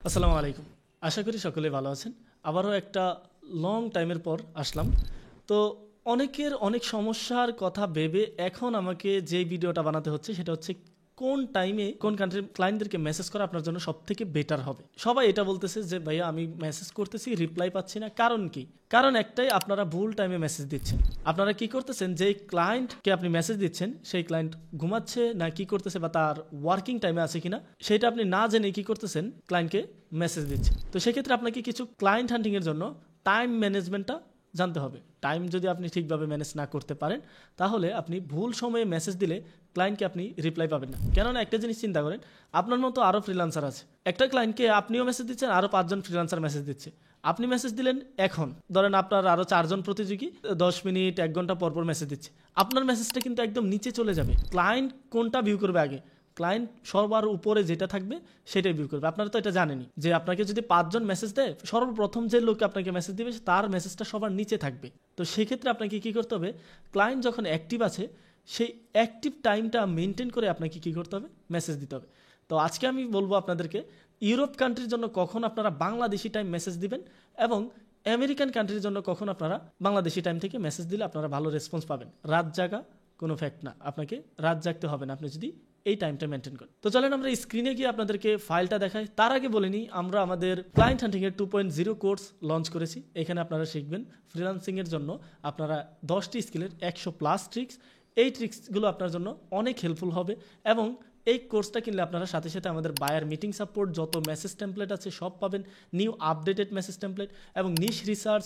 আসসালামু আলাইকুম। আশা করি সকলে ভালো আছেন। আবারও একটা লং টাইমের পর আসলাম। তো অনেকের অনেক সমস্যার কথা ভেবে এখন আমাকে যে ভিডিওটা বানাতে হচ্ছে সেটা হচ্ছে কোন টাইমে কোন কান্ট্রির ক্লায়েন্টদেরকে মেসেজ করা আপনার জন্য সবথেকে বেটার হবে। সবাই এটা বলতেছে যে ভাইয়া আমি মেসেজ করতেছি রিপ্লাই পাচ্ছি না, কারণ কি? কারণ একটাই, আপনারা ভুল টাইমে মেসেজ দিচ্ছেন। আপনারা কি করতেছেন, যেই ক্লায়েন্টকে আপনি মেসেজ দিচ্ছেন সেই ক্লায়েন্ট ঘুমাচ্ছে না কি করতেছে বা তার ওয়ার্কিং টাইমে আছে কিনা সেটা আপনি না জেনে কি করতেছেন, ক্লায়েন্টকে মেসেজ দিচ্ছেন। তো সেক্ষেত্রে আপনাকে কিছু ক্লায়েন্ট হান্টিং এর জন্য টাইম ম্যানেজমেন্টটা জানতে হবে। টাইম যদি আপনি ঠিকভাবে ম্যানেজ না করতে পারেন তাহলে আপনি ভুল সময়ে মেসেজ দিলে ক্লায়েন্টকে আপনি রিপ্লাই পাবেন না। কেননা একটা জিনিস চিন্তা করেন, আপনার মতো আরও ফ্রিল্যান্সার আছে। একটা ক্লায়েন্টকে আপনিও মেসেজ দিচ্ছেন, আরও 5জন ফ্রিল্যান্সার মেসেজ দিচ্ছে। আপনি মেসেজ দিলেন এখন, ধরেন আপনার আরও 4জন প্রতিযোগী 10 মিনিট 1 ঘন্টা পর পর মেসেজ দিচ্ছে, আপনার মেসেজটা কিন্তু একদম নিচে চলে যাবে। ক্লায়েন্ট কোনটা ভিউ করবে আগে? ক্লায়েন্ট সবার উপরে যেটা থাকবে সেটাই ভিউ করবে। আপনারা তো এটা জানেনই যে আপনাকে যদি 5জন মেসেজ দেয়, সর্বপ্রথম যে লোক আপনাকে মেসেজ দিবে তার মেসেজটা সবার নিচে থাকবে। তো সেক্ষেত্রে আপনাকে কী করতে হবে, ক্লায়েন্ট যখন অ্যাক্টিভ আছে সেই অ্যাক্টিভ টাইমটা মেনটেন করে আপনাকে কী করতে হবে, মেসেজ দিতে হবে। তো আজকে আমি বলবো আপনাদেরকে ইউরোপ কান্ট্রির জন্য কখন আপনারা বাংলাদেশি টাইম মেসেজ দিবেন এবং আমেরিকান কান্ট্রির জন্য কখন আপনারা বাংলাদেশি টাইম থেকে মেসেজ দিলে আপনারা ভালো রেসপন্স পাবেন। রাত জাগা কোনো ফ্যাক্ট না, আপনাকে রাত জাগতে হবে না আপনি যদি এই টাইমটা মেনটেন করেন। তো চলেন আমরা স্ক্রিনে গিয়ে আপনাদেরকে ফাইলটা দেখাই। তার আগে বলে নিই, আমরা আমাদের ক্লায়েন্ট হান্টিংয়ের 2.0 কোর্স লঞ্চ করেছি। এখানে আপনারা শিখবেন ফ্রিল্যান্সিংয়ের জন্য আপনারা 10টি স্কিলের 100+ ট্রিক্স। এই ট্রিক্সগুলো আপনার জন্য অনেক হেল্পফুল হবে এবং এই কোর্সটা কিনলে আপনারা সাথে সাথে আমাদের বায়ার মিটিং সাপোর্ট, যত মেসেজ টেমপ্লেট আছে সব পাবেন, নিউ আপডেটেড মেসেজ টেমপ্লেট এবং নিশ রিসার্চ,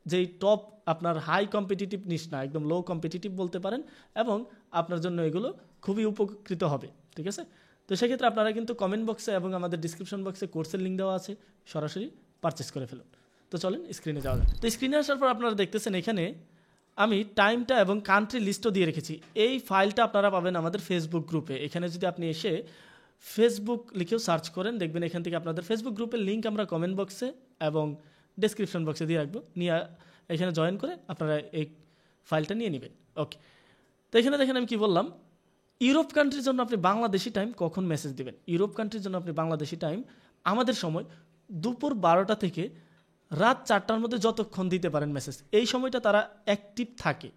যেই টপ আপনার হাই কম্পিটিটিভ নিশ না, একদম লো কম্পিটিটিভ বলতে পারেন, এবং আপনার জন্য এগুলো খুবই উপকৃত হবে। ঠিক আছে? তো সেক্ষেত্রে আপনারা কিন্তু কমেন্ট বক্সে এবং আমাদের ডিসক্রিপশন বক্সে কোর্সের লিঙ্ক দেওয়া আছে, সরাসরি পারচেস করে ফেলুন। তো চলেন স্ক্রিনে যাওয়া যাক। তো স্ক্রিনে আসার পর আপনারা দেখতেছেন এখানে আমি টাইমটা এবং কান্ট্রি লিস্টও দিয়ে রেখেছি। এই ফাইলটা আপনারা পাবেন আমাদের ফেসবুক গ্রুপে। এখানে যদি আপনি এসে ফেসবুক লিখেও সার্চ করেন দেখবেন এখান থেকে আপনাদের ফেসবুক গ্রুপের লিঙ্ক আমরা কমেন্ট বক্সে এবং ডেসক্রিপশন বক্সে দিয়ে রাখবো। নিয়ে এখানে জয়েন করে আপনারা এই ফাইলটা নিয়ে নেবেন। ওকে, তো এখানে দেখেন আমি কি বললাম, ইউরোপ কান্ট্রির জন্য আপনি বাংলাদেশি টাইম কখন মেসেজ দিবেন। ইউরোপ কান্ট্রির জন্য আপনি বাংলাদেশি টাইম আমাদের সময় দুপুর 12টা থেকে রাত 4টার মধ্যে যতক্ষণ দিতে পারেন মেসেজ, এই সময়টা তারা অ্যাক্টিভ থাকে।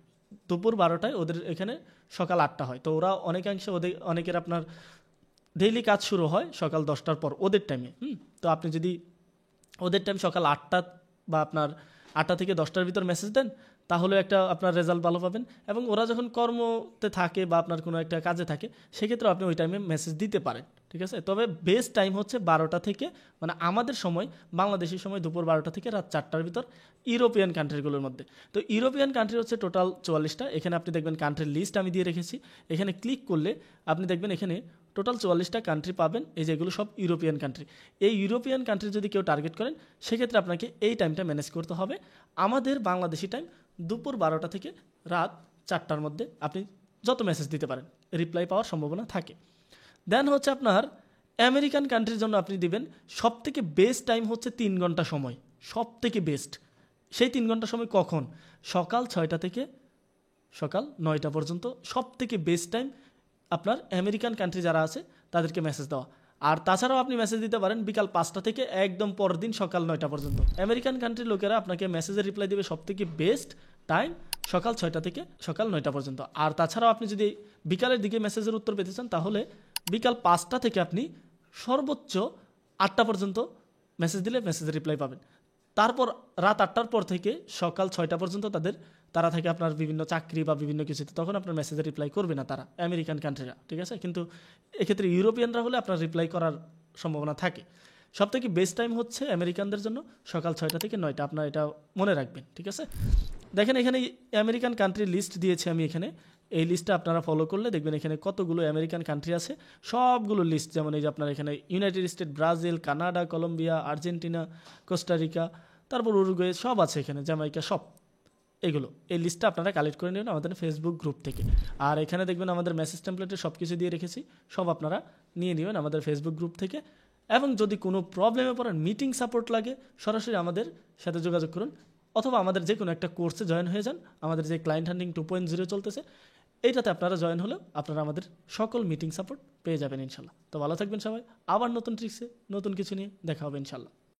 দুপুর 12টায় ওদের এখানে সকাল 8টা হয়, তো ওরা অনেকাংশে অনেকের আপনার ডেইলি কাজ শুরু হয় সকাল 10টার পর ওদের টাইমে। তো আপনি যদি ওদের টাইম সকাল 8টা বা আপনার 8টা থেকে 10টার ভিতর মেসেজ দেন তাহলে একটা আপনার রেজাল্ট ভালো পাবেন। এবং ওরা যখন কর্মতে থাকে বা আপনার কোনো একটা কাজে থাকে সেক্ষেত্রে আপনি ওই টাইমে মেসেজ দিতে পারেন। ঠিক আছে? তবে বেস্ট টাইম হচ্ছে 12টা থেকে, মানে আমাদের সময় বাংলাদেশের সময় দুপুর 12টা থেকে রাত 4টার ভিতর ইউরোপিয়ান কান্ট্রিগুলোর মধ্যে। তো ইউরোপিয়ান কান্ট্রি হচ্ছে টোটাল 44টা। এখানে আপনি দেখবেন কান্ট্রির লিস্ট আমি দিয়ে রেখেছি। এখানে ক্লিক করলে আপনি দেখবেন এখানে টোটাল 44টা কান্ট্রি পাবেন। এই যেগুলো সব ইউরোপিয়ান কান্ট্রি। এই ইউরোপিয়ান কান্ট্রি যদি কেউ টার্গেট করেন সেক্ষেত্রে আপনাকে এই টাইমটা ম্যানেজ করতে হবে। আমাদের বাংলাদেশি টাইম দুপুর 12টা থেকে রাত 4টার মধ্যে আপনি যত মেসেজ দিতে পারেন রিপ্লাই পাওয়ার সম্ভাবনা থাকে। দেন হচ্ছে আপনার আমেরিকান কান্ট্রির জন্য আপনি দিবেন সবথেকে বেস্ট টাইম হচ্ছে 3 ঘন্টা সময়, সবথেকে বেস্ট। সেই 3 ঘন্টা সময় কখন? সকাল 6টা থেকে সকাল 9টা পর্যন্ত সবথেকে বেস্ট টাইম আপনার আমেরিকান কান্ট্রি যারা আছে তাদেরকে মেসেজ দেওয়া। আর তাছাড়াও আপনি মেসেজ দিতে পারেন বিকাল 5টা থেকে একদম পরের দিন সকাল 9টা পর্যন্ত। আমেরিকান কান্ট্রির লোকেরা আপনাকে মেসেজের রিপ্লাই দেবে সবথেকে বেস্ট টাইম সকাল 6টা থেকে সকাল 9টা পর্যন্ত। আর তাছাড়াও আপনি যদি বিকালের দিকে মেসেজের উত্তর পেতে চান তাহলে বিকাল 5টা থেকে আপনি সর্বোচ্চ 8টা পর্যন্ত মেসেজ দিলে মেসেজের রিপ্লাই পাবেন। তারপর রাত 8টার পর থেকে সকাল 6টা পর্যন্ত তারা থাকে আপনার বিভিন্ন চাকরি বা বিভিন্ন কিছুতে, তখন আপনার মেসেজের রিপ্লাই করবে না তারা, আমেরিকান কান্ট্রিরা। ঠিক আছে? কিন্তু এক্ষেত্রে ইউরোপিয়ানরা হলে আপনার রিপ্লাই করার সম্ভাবনা থাকে। সবথেকে বেস্ট টাইম হচ্ছে আমেরিকানদের জন্য সকাল 6টা থেকে 9টা, আপনার এটা মনে রাখবেন। ঠিক আছে? দেখেন এখানে আমেরিকান কান্ট্রির লিস্ট দিয়েছি আমি এখানে। এই লিস্টটা আপনারা ফলো করলে দেখবেন এখানে কতগুলো আমেরিকান কান্ট্রি আছে, সবগুলো লিস্ট। যেমন এই যে আপনার এখানে United State, Brazil, Canada, Colombia, Argentina, Costa Rica, তারপর উরুগুয়ে সব আছে এখানে, জামাইকা সব। এগুলো এই লিস্টটা আপনারা কালেক্ট করে নেবেন আমাদের ফেসবুক গ্রুপ থেকে। আর এখানে দেখবেন আমাদের মেসেজ টেমপ্লেটে সব কিছু দিয়ে রেখেছি, সব আপনারা নিয়ে নেবেন আমাদের ফেসবুক গ্রুপ থেকে। এবং যদি কোনো প্রবলেমে পড়েন, মিটিং সাপোর্ট লাগে, সরাসরি আমাদের সাথে যোগাযোগ করুন, অথবা আমাদের যে কোনো একটা কোর্সে জয়েন হয়ে যান। আমাদের যে ক্লায়েন্ট হান্টিং 2.0 চলতেছে এইটাতে আপনারা জয়েন হলেও আপনারা আমাদের সকল মিটিং সাপোর্ট পেয়ে যাবেন ইনশাল্লাহ। তো ভালো থাকবেন সবাই, আবার নতুন ট্রিক্সে নতুন কিছু নিয়ে দেখা হবে ইনশাল্লাহ।